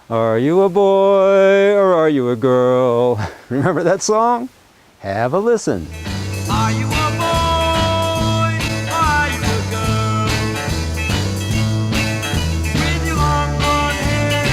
Are you a boy or are you a girl? Remember that song? Have a listen. Are you a boy? Are you a girl? With your long blonde hair,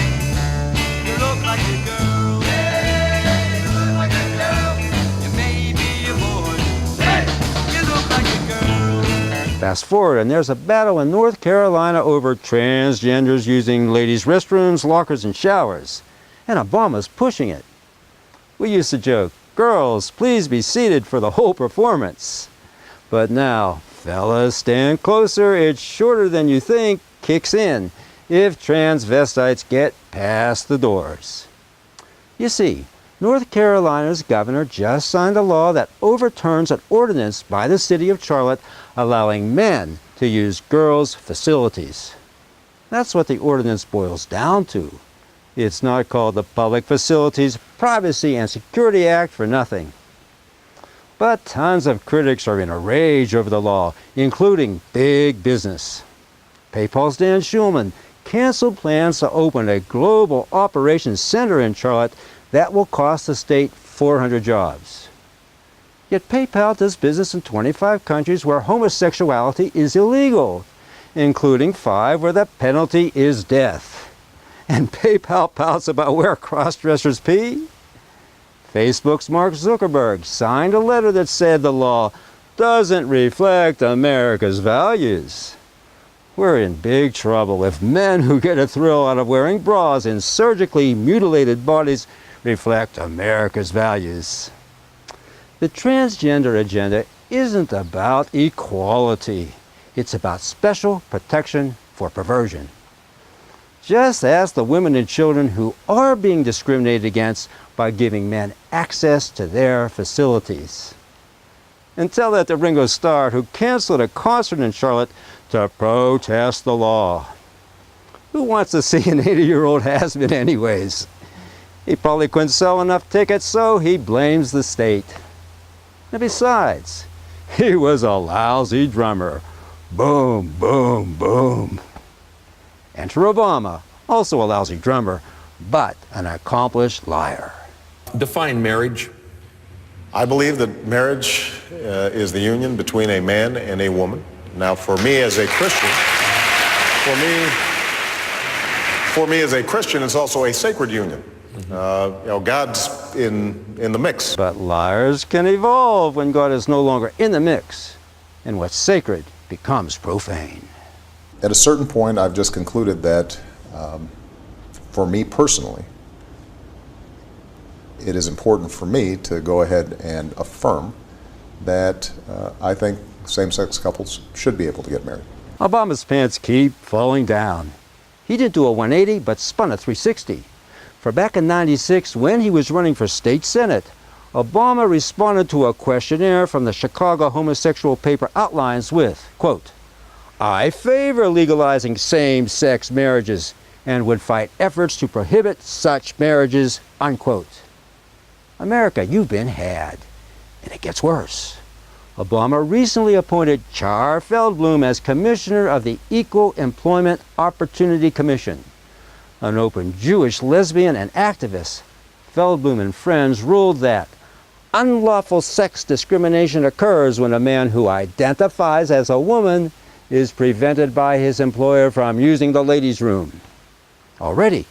you look like a girl. Hey, you look like a girl. You may be a boy. Hey, you look like a girl. Fast forward, and there's a battle in North Carolina over transgenders using ladies' restrooms, lockers, and showers. And Obama's pushing it. We used to joke, girls, please be seated for the whole performance. But now, fellas, stand closer, it's shorter than you think, kicks in if transvestites get past the doors. You see, North Carolina's governor just signed a law that overturns an ordinance by the city of Charlotte allowing men to use girls' facilities. That's what the ordinance boils down to. It's not called the Public Facilities Privacy and Security Act for nothing. But tons of critics are in a rage over the law, including big business. PayPal's Dan Schulman canceled plans to open a global operations center in Charlotte that will cost the state 400 jobs. Yet PayPal does business in 25 countries where homosexuality is illegal, including 5 where the penalty is death. And PayPal pouts about where cross-dressers pee? Facebook's Mark Zuckerberg signed a letter that said the law doesn't reflect America's values. We're in big trouble if men who get a thrill out of wearing bras in surgically mutilated bodies reflect America's values. The transgender agenda isn't about equality. It's about special protection for perversion. Just ask the women and children who are being discriminated against by giving men access to their facilities. And tell that to Ringo Starr, who canceled a concert in Charlotte to protest the law. Who wants to see an 80-year-old has-been anyways? He probably couldn't sell enough tickets, so he blames the state. And besides, he was a lousy drummer. Boom, boom, boom. Enter Obama, also a lousy drummer, but an accomplished liar. Define marriage. I believe that marriage is the union between a man and a woman. Now, for me as a Christian, it's also a sacred union. God's in the mix. But liars can evolve when God is no longer in the mix, and what's sacred becomes profane. At a certain point, I've just concluded that, for me personally, it is important for me to go ahead and affirm that I think same-sex couples should be able to get married. Obama's pants keep falling down. He didn't do a 180, but spun a 360. For back in '96, when he was running for state senate, Obama responded to a questionnaire from the Chicago homosexual paper Outlines with, quote, "I favor legalizing same-sex marriages and would fight efforts to prohibit such marriages," unquote. America, you've been had. And it gets worse. Obama recently appointed Char Feldblum as commissioner of the Equal Employment Opportunity Commission. An open Jewish lesbian and activist, Feldblum and friends ruled that unlawful sex discrimination occurs when a man who identifies as a woman is prevented by his employer from using the ladies' room. Already,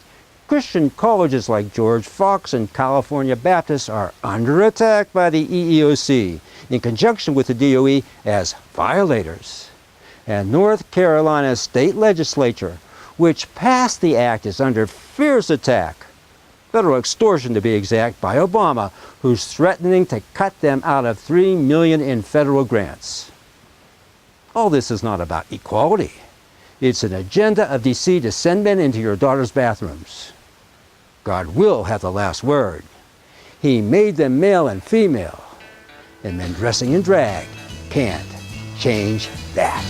Christian colleges like George Fox and California Baptist are under attack by the EEOC in conjunction with the DOE as violators. And North Carolina's state legislature, which passed the act, is under fierce attack. Federal extortion, to be exact, by Obama, who's threatening to cut them out of $3 million in federal grants. All this is not about equality. It's an agenda of DC to send men into your daughter's bathrooms. God will have the last word. He made them male and female, and men dressing in drag can't change that.